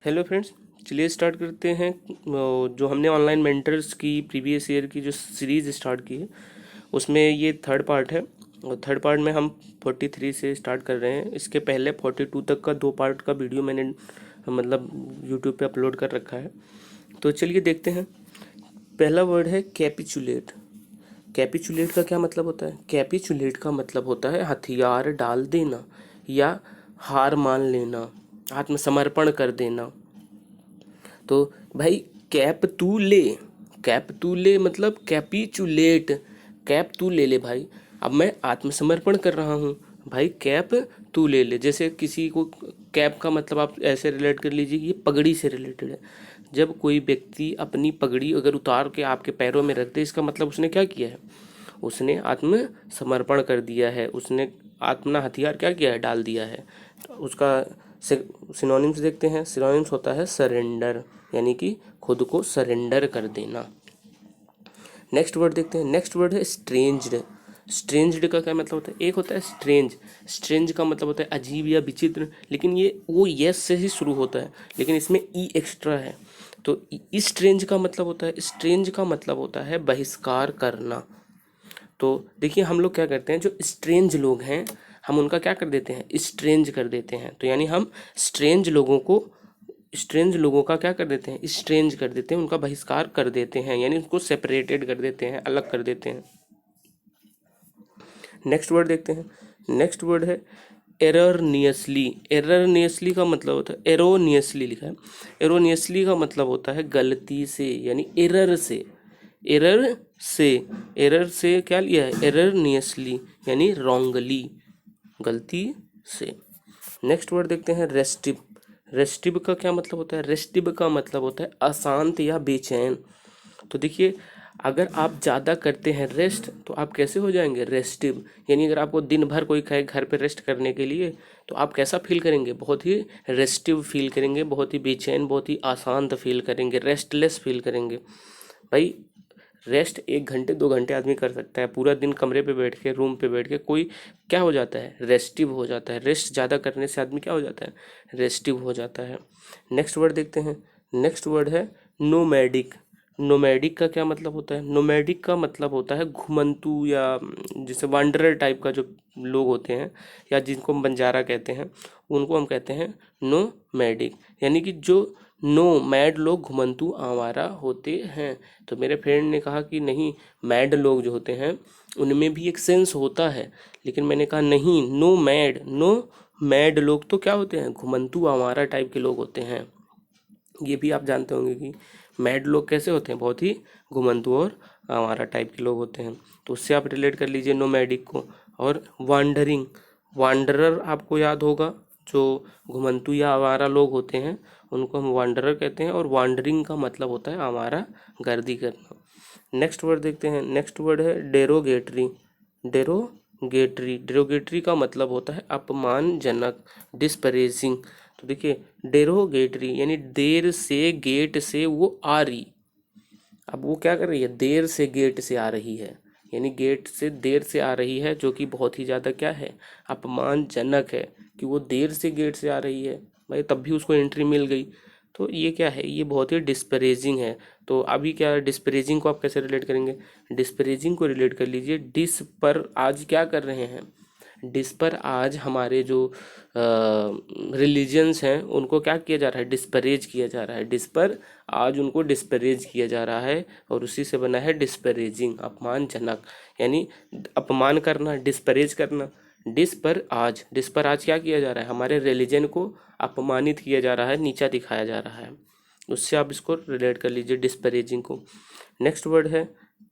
Hello friends, चलिए start करते हैं। जो हमने ऑनलाइन मेंटर्स की प्रीवियस ईयर की जो सीरीज़ स्टार्ट की है उसमें ये थर्ड पार्ट है। और थर्ड पार्ट में हम 43 से स्टार्ट कर रहे हैं। इसके पहले 42 तक का दो पार्ट का वीडियो मैंने मतलब यूट्यूब पे अपलोड कर रखा है। तो चलिए देखते हैं। पहला वर्ड है कैपिचुलेट। कैपिचुलेट का क्या मतलब होता है? कैपिचुलेट का मतलब होता है हथियार डाल देना या हार मान लेना, आत्मसमर्पण कर देना। तो भाई कैप तू ले, कैप तू ले मतलब कैपिचुलेट, कैप तू ले ले भाई। अब मैं आत्मसमर्पण कर रहा हूँ, भाई कैप तू ले ले। जैसे किसी को कैप का मतलब आप ऐसे रिलेट कर लीजिए कि ये पगड़ी से रिलेटेड है। जब कोई व्यक्ति अपनी पगड़ी अगर उतार के आपके पैरों में रख दे, इसका मतलब उसने क्या किया है? उसने आत्मसमर्पण कर दिया है, उसने अपना हथियार क्या किया है? डाल दिया है। तो उसका सिनोनिम्स देखते हैं। सिनोनिम्स होता है सरेंडर, यानी कि खुद को सरेंडर कर देना। नेक्स्ट वर्ड देखते हैं। नेक्स्ट वर्ड है स्ट्रेंज्ड। स्ट्रेंज्ड का क्या मतलब होता है? एक होता है स्ट्रेंज। स्ट्रेंज का मतलब होता है अजीब या विचित्र, लेकिन ये वो यस से ही शुरू होता है, लेकिन इसमें ई एक्स्ट्रा है। तो स्ट्रेंज का मतलब होता है, स्ट्रेंज का मतलब होता है बहिष्कार करना। तो देखिए हम लोग क्या करते हैं, जो स्ट्रेंज लोग हैं हम उनका क्या कर देते हैं? स्ट्रेंज कर देते हैं। तो यानी हम स्ट्रेंज लोगों को, स्ट्रेंज लोगों का क्या कर देते हैं? स्ट्रेंज कर देते हैं, उनका बहिष्कार कर देते हैं, यानी उनको सेपरेटेड कर देते हैं, अलग कर देते हैं। नेक्स्ट वर्ड देखते हैं। नेक्स्ट वर्ड है एररनियसली। एररनियसली का मतलब होता है, एरोनियसली लिखा है। एरोनियसली का मतलब होता है गलती से, यानी एरर से। एरर से, एरर से क्या लिया है? एररनियसली यानी रॉन्गली, गलती से। नेक्स्ट वर्ड देखते हैं रेस्टिव। रेस्टिव का क्या मतलब होता है? रेस्टिव का मतलब होता है अशांत या बेचैन। तो देखिए अगर आप ज़्यादा करते हैं रेस्ट तो आप कैसे हो जाएंगे? रेस्टिव। यानी अगर आपको दिन भर कोई कहे घर पे रेस्ट करने के लिए, तो आप कैसा फील करेंगे? बहुत ही रेस्टिव फील करेंगे, बहुत ही बेचैन, बहुत ही अशांत फील करेंगे, रेस्टलेस फील करेंगे। भाई रेस्ट 1 घंटे 2 घंटे आदमी कर सकता है, पूरा दिन कमरे पे बैठ के, रूम पे बैठ के कोई क्या हो जाता है? रेस्टिव हो जाता है। रेस्ट ज़्यादा करने से आदमी क्या हो जाता है? रेस्टिव हो जाता है। नेक्स्ट वर्ड देखते हैं। नेक्स्ट वर्ड है नोमैडिक। नोमैडिक का क्या मतलब होता है? नोमैडिक का मतलब होता है घुमंतु, या जैसे वांडरर टाइप का जो लोग होते हैं, या जिनको हम बंजारा कहते हैं, उनको हम कहते हैं नोमैडिक। यानी कि जो नो मैड लोग घुमंतु आवारा होते हैं। तो मेरे फ्रेंड ने कहा कि नहीं, मैड लोग जो होते हैं उनमें भी एक सेंस होता है, लेकिन मैंने कहा नहीं, नो मैड, नो मैड लोग तो क्या होते हैं? घुमंतु आवारा टाइप के लोग होते हैं। ये भी आप जानते होंगे कि मैड लोग कैसे होते हैं? बहुत ही घुमंतु और आवारा टाइप के लोग होते हैं। तो उससे आप रिलेट कर लीजिए नोमैडिक को। और वांडरिंग, वांडरर आपको याद होगा, जो घुमंतु या आवारा लोग होते हैं उनको हम वांडरर कहते हैं, और वांडरिंग का मतलब होता है आवारा गर्दी करना। नेक्स्ट वर्ड देखते हैं। नेक्स्ट वर्ड है डेरोगेटरी। डेरोगेटरी, डेरोगेटरी का मतलब होता है अपमानजनक, डिस्परेजिंग। तो देखिए डेरोगेटरी यानी देर से गेट से वो आ रही। अब वो क्या कर रही है? देर से गेट से आ रही है, यानी गेट से देर से आ रही है, जो कि बहुत ही ज़्यादा क्या है? अपमानजनक है कि वो देर से गेट से आ रही है। भाई तब भी उसको एंट्री मिल गई, तो ये क्या है? ये बहुत ही डिस्परेजिंग है। तो अभी क्या डिस्परेजिंग को आप कैसे रिलेट करेंगे? डिस्परेजिंग को रिलेट कर लीजिए डिस पर। आज क्या कर रहे हैं? डिस पर आज हमारे जो रिलीजन्स हैं उनको क्या किया जा रहा है? डिस्परेज किया जा रहा है। डिस पर आज उनको डिस्परेज किया जा रहा है, और उसी से बना है डिस्परेजिंग, अपमानजनक। यानी अपमान करना, डिस्परेज करना। डिस पर आज, डिस पर आज क्या किया जा रहा है? हमारे रिलीजन को अपमानित किया जा रहा है, नीचा दिखाया जा रहा है। उससे आप इसको रिलेट कर लीजिए डिस्परेजिंग को। नेक्स्ट वर्ड है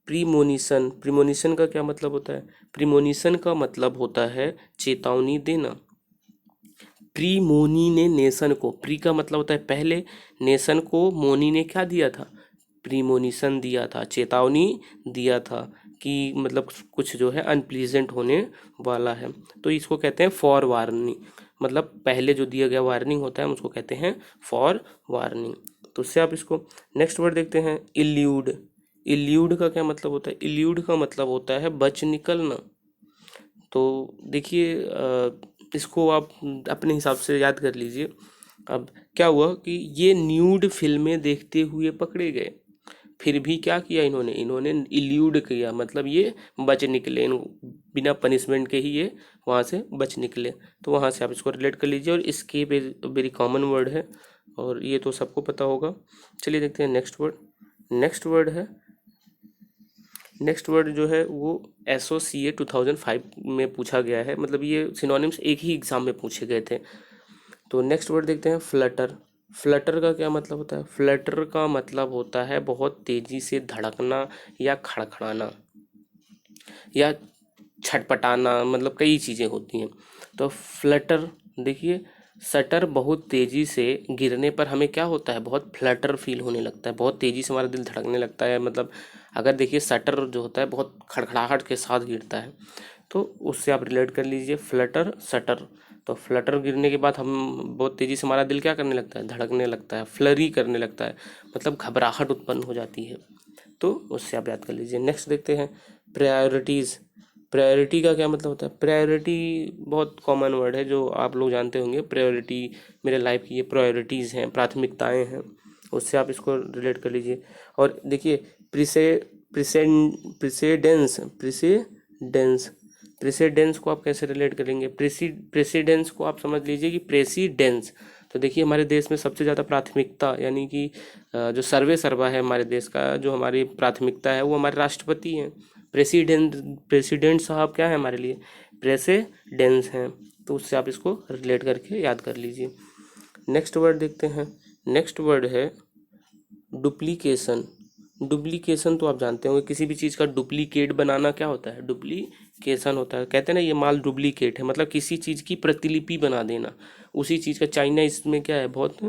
प्रीमोनिशन। प्रीमोनिशन का क्या मतलब होता है? प्रीमोनिशन का मतलब होता है चेतावनी देना। प्रीमोनी ने नेशन को, प्री का मतलब होता है पहले, नेशन को मोनी ने क्या दिया था? प्रीमोनिशन दिया था, चेतावनी दिया था कि मतलब कुछ जो है अनप्लीजेंट होने वाला है। तो इसको कहते हैं फॉर वार्निंग, मतलब पहले जो दिया गया वार्निंग होता है हम उसको कहते हैं फॉर वार्निंग। तो उससे आप इसको। नेक्स्ट वर्ड देखते हैं इल्यूड। इल्यूड का क्या मतलब होता है? इल्यूड का मतलब होता है बच निकलना। तो देखिए इसको आप अपने हिसाब से याद कर लीजिए। अब क्या हुआ कि ये न्यूड फिल्में देखते हुए पकड़े गए, फिर भी क्या किया इन्होंने, इन्होंने इल्यूड किया, मतलब ये बच निकले, बिना पनिशमेंट के ही ये वहाँ से बच निकले। तो वहाँ से आप इसको रिलेट कर लीजिए। और escape is very common word है और ये तो सबको पता होगा। चलिए देखते हैं नेक्स्ट वर्ड। नेक्स्ट वर्ड है, नेक्स्ट वर्ड जो है वो एसोसिएट 2005 में पूछा गया है, मतलब ये सिनोनिम्स एक ही एग्जाम में पूछे गए थे। तो नेक्स्ट वर्ड देखते हैं, फ्लटर। फ्लटर का क्या मतलब होता है? फ्लटर का मतलब होता है बहुत तेजी से धड़कना या खड़खड़ाना या छटपटाना, मतलब कई चीज़ें होती हैं। तो फ्लटर देखिए, शटर बहुत तेज़ी से गिरने पर हमें क्या होता है, बहुत फ्लटर फील होने लगता है, बहुत तेज़ी से हमारा दिल धड़कने लगता है। मतलब अगर देखिए शटर जो होता है बहुत खड़खड़ाहट के साथ गिरता है, तो उससे आप रिलेट कर लीजिए फ्लटर शटर। तो फ्लटर गिरने के बाद हम बहुत तेज़ी से हमारा दिल क्या करने लगता है, धड़कने लगता है, फ्लरी करने लगता है, मतलब घबराहट उत्पन्न हो जाती है। तो उससे आप याद कर लीजिए। नेक्स्ट देखते हैं, प्रायोरिटीज़। प्रायोरिटी का क्या मतलब होता है? प्रायोरिटी बहुत कॉमन वर्ड है जो आप लोग जानते होंगे। प्रायोरिटी मेरे लाइफ की ये प्रायोरिटीज़ हैं, प्राथमिकताएं हैं, उससे आप इसको रिलेट कर लीजिए। और देखिए प्रिसे प्रिसेडेंस प्रिसेडेंस प्रेसिडेंस को आप कैसे रिलेट करेंगे? प्रेसिडेंस को आप समझ लीजिए कि प्रेसिडेंस। तो देखिए हमारे देश में सबसे ज़्यादा प्राथमिकता यानी कि जो सर्वे सर्वा है हमारे देश का, जो हमारी प्राथमिकता है वो हमारे राष्ट्रपति हैं। प्रेसिडेंट प्रेसिडेंट साहब क्या है हमारे लिए? प्रेसिडेंस हैं। तो उससे आप इसको रिलेट करके याद कर लीजिए। नेक्स्ट वर्ड देखते हैं। नेक्स्ट वर्ड है डुप्लीकेशन। डुप्लीकेशन तो आप जानते होंगे, किसी भी चीज़ का डुप्लीकेट बनाना क्या होता है? डुप्लीकेशन होता है। कहते हैं ना ये माल डुप्लीकेट है, मतलब किसी चीज़ की प्रतिलिपि बना देना उसी चीज़ का। चाइना इसमें क्या है, बहुत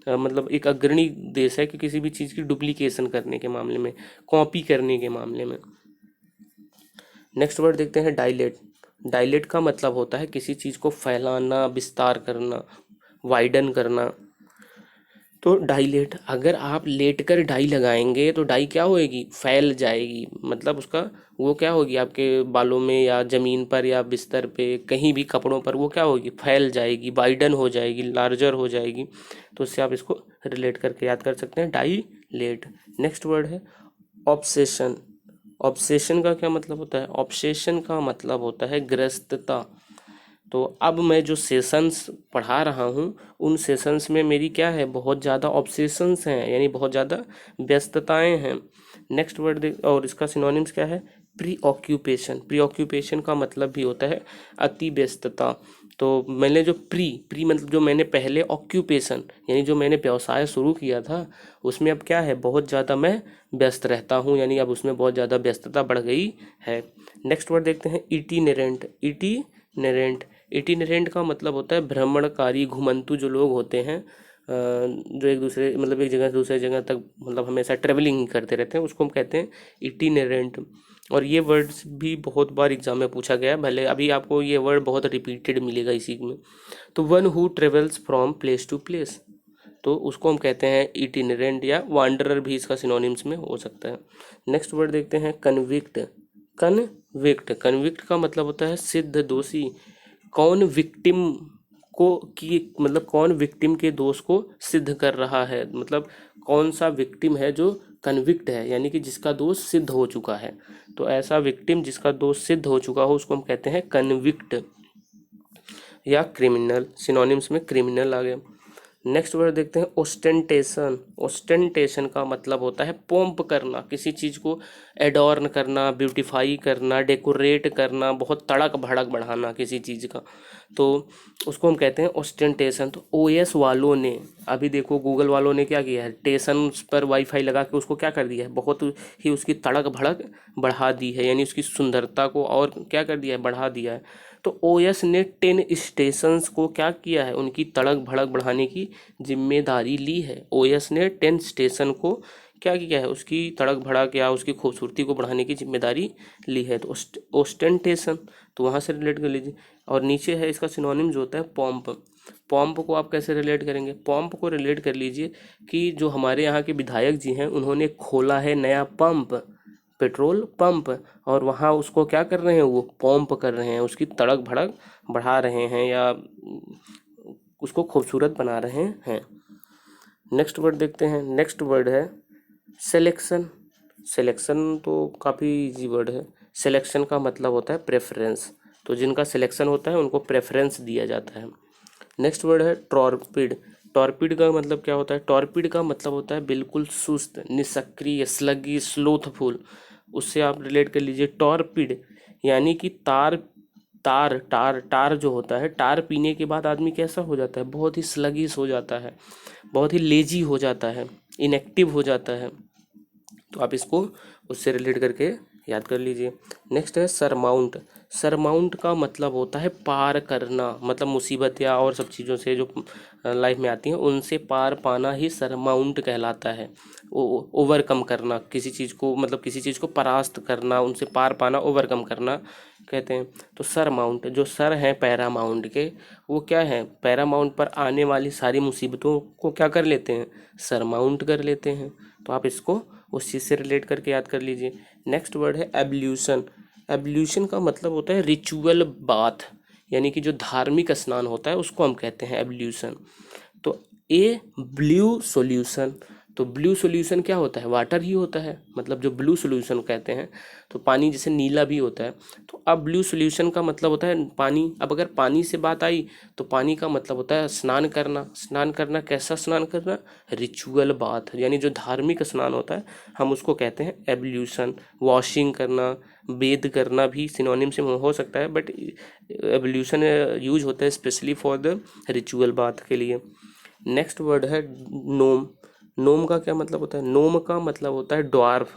मतलब एक अग्रणी देश है कि किसी भी चीज़ की डुप्लीकेशन करने के मामले में, कॉपी करने के मामले में। नेक्स्ट वर्ड देखते हैं, डाइलेट। डाइलेट का मतलब होता है किसी चीज़ को फैलाना, विस्तार करना, वाइडन करना। तो डाइलेट, अगर आप लेट कर डाई लगाएंगे तो डाई क्या होएगी, फैल जाएगी, मतलब उसका वो क्या होगी, आपके बालों में या ज़मीन पर या बिस्तर पे कहीं भी कपड़ों पर वो क्या होगी, फैल जाएगी, वाइडन हो जाएगी, लार्जर हो जाएगी। तो उससे आप इसको रिलेट करके याद कर सकते हैं, डाइलेट। नेक्स्ट वर्ड है ऑब्सेशन। ऑब्सेशन का क्या मतलब होता है? ऑब्सेशन का मतलब होता है ग्रस्तता। तो अब मैं जो सेशंस पढ़ा रहा हूँ उन सेशंस में मेरी क्या है, बहुत ज़्यादा ऑब्सेशंस हैं, यानी बहुत ज़्यादा व्यस्तताएं हैं। नेक्स्ट वर्ड देख, और इसका सिनोनिम्स क्या है? Pre occupation. प्री ऑक्यूपेशन का मतलब भी होता है अति व्यस्तता। तो मैंने जो प्री प्री मतलब जो मैंने पहले, ऑक्यूपेशन यानी जो मैंने व्यवसाय शुरू किया था उसमें अब क्या है, बहुत ज़्यादा मैं व्यस्त रहता हूँ, यानी अब उसमें बहुत ज़्यादा व्यस्तता बढ़ गई है। नेक्स्ट वर्ड देखते हैं, इटीनेरेंट। इटीनेरेंट इटिनेरेंट का मतलब होता है भ्रमणकारी, घुमंतु जो लोग होते हैं, जो एक दूसरे मतलब एक जगह से दूसरे जगह तक मतलब हमेशा ट्रेवलिंग करते रहते हैं, उसको हम कहते हैं इटिनेरेंट। और ये वर्ड्स भी बहुत बार एग्जाम में पूछा गया है, भले अभी आपको ये वर्ड बहुत रिपीटेड मिलेगा इसी में। तो one who travels from place to place, तो उसको हम कहते हैं इटिनेरेंट या वांडरर भी इसका सिनोनिम्स में हो सकता है। नेक्स्ट वर्ड देखते हैं, कन्विक्ट। कन्विक्ट कन्विक्ट का मतलब होता है सिद्ध दोषी। कौन विक्टिम को की मतलब कौन विक्टिम के दोष को सिद्ध कर रहा है, मतलब कौन सा विक्टिम है जो कन्विक्ट है, यानी कि जिसका दोष सिद्ध हो चुका है। तो ऐसा विक्टिम जिसका दोष सिद्ध हो चुका हो उसको हम कहते हैं कन्विक्ट या क्रिमिनल। सिनोनिम्स में क्रिमिनल आ गया। नेक्स्ट वर्ड देखते हैं, ओस्टेंटेशन। ओस्टेंटेशन का मतलब होता है पोम्प करना, किसी चीज़ को एडॉर्न करना, ब्यूटीफाई करना, डेकोरेट करना, बहुत तड़क भड़क बढ़ाना किसी चीज़ का, तो उसको हम कहते हैं ओस्टेंटेशन। तो ओएस वालों ने, अभी देखो गूगल वालों ने क्या किया है, टेशन पर वाईफाई लगा के उसको क्या कर दिया है, बहुत ही उसकी तड़क भड़क बढ़ा दी है, यानी उसकी सुंदरता को और क्या कर दिया है, बढ़ा दिया है। तो ओएस ने 10 स्टेशंस को क्या किया है, उनकी तड़क भड़क बढ़ाने की जिम्मेदारी ली है। ओएस ने 10 स्टेशन को क्या किया है, उसकी तड़क भड़क या उसकी खूबसूरती को बढ़ाने की जिम्मेदारी ली है। तो ओस्टेंटेशन, तो वहाँ से रिलेट कर लीजिए। और नीचे है इसका सिनोनिम जो होता है पॉम्प। पॉम्प को आप कैसे रिलेट करेंगे? पॉम्प को रिलेट कर लीजिए कि जो हमारे यहाँ के विधायक जी हैं उन्होंने खोला है नया पंप, पेट्रोल पंप, और वहाँ उसको क्या कर रहे हैं, वो पंप कर रहे हैं, उसकी तड़क भड़क बढ़ा रहे हैं या उसको खूबसूरत बना रहे हैं। नेक्स्ट वर्ड देखते हैं। नेक्स्ट वर्ड है सिलेक्शन। सिलेक्शन तो काफ़ी इजी वर्ड है। सिलेक्शन का मतलब होता है प्रेफरेंस, तो जिनका सिलेक्शन होता है उनको प्रेफरेंस दिया जाता है। नेक्स्ट वर्ड है टॉर्पिड। टॉर्पिड का मतलब क्या होता है? टॉर्पिड का मतलब होता है बिल्कुल सुस्त, निष्क्रिय, स्लगी, स्लोथफुल। उससे आप रिलेट कर लीजिए टॉर्पिड, यानी कि तार तार टार टार जो होता है, टार पीने के बाद आदमी कैसा हो जाता है? बहुत ही स्लगिश हो जाता है, बहुत ही लेजी हो जाता है, इनएक्टिव हो जाता है। तो आप इसको उससे रिलेट करके याद कर लीजिए। नेक्स्ट है सरमाउंट। सरमाउंट का मतलब होता है पार करना, मतलब मुसीबत या और सब चीज़ों से जो लाइफ में आती हैं उनसे पार पाना ही सरमाउंट कहलाता है। ओवरकम करना किसी चीज़ को, मतलब किसी चीज़ को परास्त करना, उनसे पार पाना, ओवरकम करना कहते हैं। तो सरमाउंट, जो सर हैं पैरामाउंट के, वो क्या है? पैरामाउंट पर आने वाली सारी मुसीबतों को क्या कर लेते हैं? सरमाउंट कर लेते हैं। तो आप इसको उस चीज़ से रिलेट करके याद कर लीजिए। नेक्स्ट वर्ड है एब्ल्यूशन। एब्ल्यूशन का मतलब होता है रिचुअल बाथ, यानी कि जो धार्मिक स्नान होता है उसको हम कहते हैं एब्ल्यूशन। तो ए ब्लू सॉल्यूशन। तो ब्लू सॉल्यूशन क्या होता है? वाटर ही होता है, मतलब जो ब्लू सॉल्यूशन कहते हैं। तो पानी जैसे नीला भी होता है, तो अब ब्लू सॉल्यूशन का मतलब होता है पानी। अब अगर पानी से बात आई तो पानी का मतलब होता है स्नान करना। स्नान करना कैसा स्नान करना? रिचुअल बाथ, यानी जो धार्मिक स्नान होता है हम उसको कहते हैं एब्ल्यूशन। वॉशिंग करना, बेद करना भी सिनोनिम से हो सकता है, बट एब्ल्यूशन यूज होता है specially for the ritual bath के लिए। नेक्स्ट वर्ड है नोम। नोम का क्या मतलब होता है? नोम का मतलब होता है ड्वार्फ,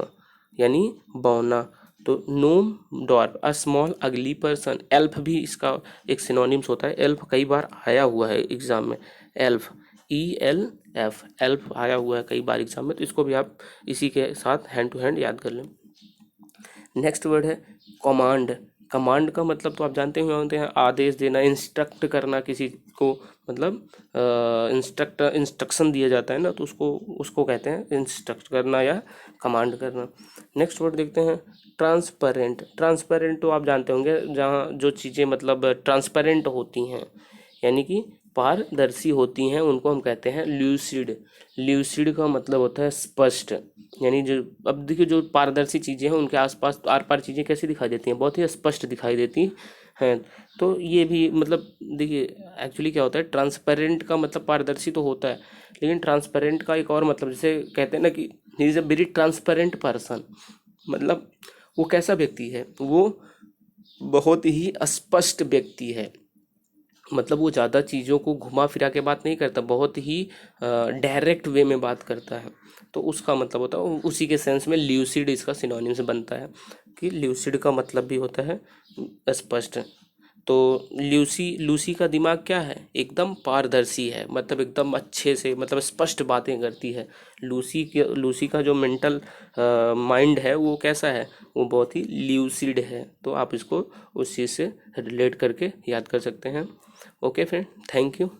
यानी बौना। तो नोम ड्वार्फ, अ स्मॉल अगली पर्सन। एल्फ भी इसका एक सिनोनिम्स होता है। एल्फ कई बार आया हुआ है एग्जाम में। एल्फ, ELF, एल्फ आया हुआ है कई बार एग्जाम में, तो इसको भी आप इसी के साथ हैंड टू हैंड याद कर लें। नेक्स्ट वर्ड है कमांड। कमांड का मतलब तो आप जानते होते हैं, आदेश देना, इंस्ट्रक्ट करना किसी को, मतलब इंस्ट्रक्शन दिया जाता है ना, तो उसको उसको कहते हैं इंस्ट्रक्ट करना या कमांड करना। नेक्स्ट वर्ड देखते हैं ट्रांसपेरेंट। ट्रांसपेरेंट तो आप जानते होंगे, जहाँ जो चीज़ें मतलब ट्रांसपेरेंट होती हैं यानी कि पारदर्शी होती हैं उनको हम कहते हैं ल्यूसिड। ल्यूसिड का मतलब होता है स्पष्ट, यानी जो अब देखिए जो पारदर्शी चीज़ें हैं उनके आसपास आर पार चीज़ें कैसी दिखाई देती हैं? बहुत ही स्पष्ट दिखाई देती हैं। तो ये भी मतलब देखिए एक्चुअली क्या होता है, ट्रांसपेरेंट का मतलब पारदर्शी तो होता है, लेकिन ट्रांसपेरेंट का एक और मतलब, जैसे कहते हैं ना कि he is a very transparent person, मतलब वो कैसा व्यक्ति है? वो बहुत ही स्पष्ट व्यक्ति है, मतलब वो ज़्यादा चीज़ों को घुमा फिरा के बात नहीं करता, बहुत ही डायरेक्ट वे में बात करता है। तो उसका मतलब होता है, उसी के सेंस में ल्यूसिड इसका सिनोनिम से बनता है कि ल्यूसिड का मतलब भी होता है स्पष्ट। तो लूसी का दिमाग क्या है? एकदम पारदर्शी है, मतलब एकदम अच्छे से, मतलब स्पष्ट बातें करती है। लूसी का जो मेंटल माइंड है वो कैसा है? वो बहुत ही ल्यूसिड है। तो आप इसको उस चीज़ से रिलेट करके याद कर सकते हैं। Okay friend, thank you.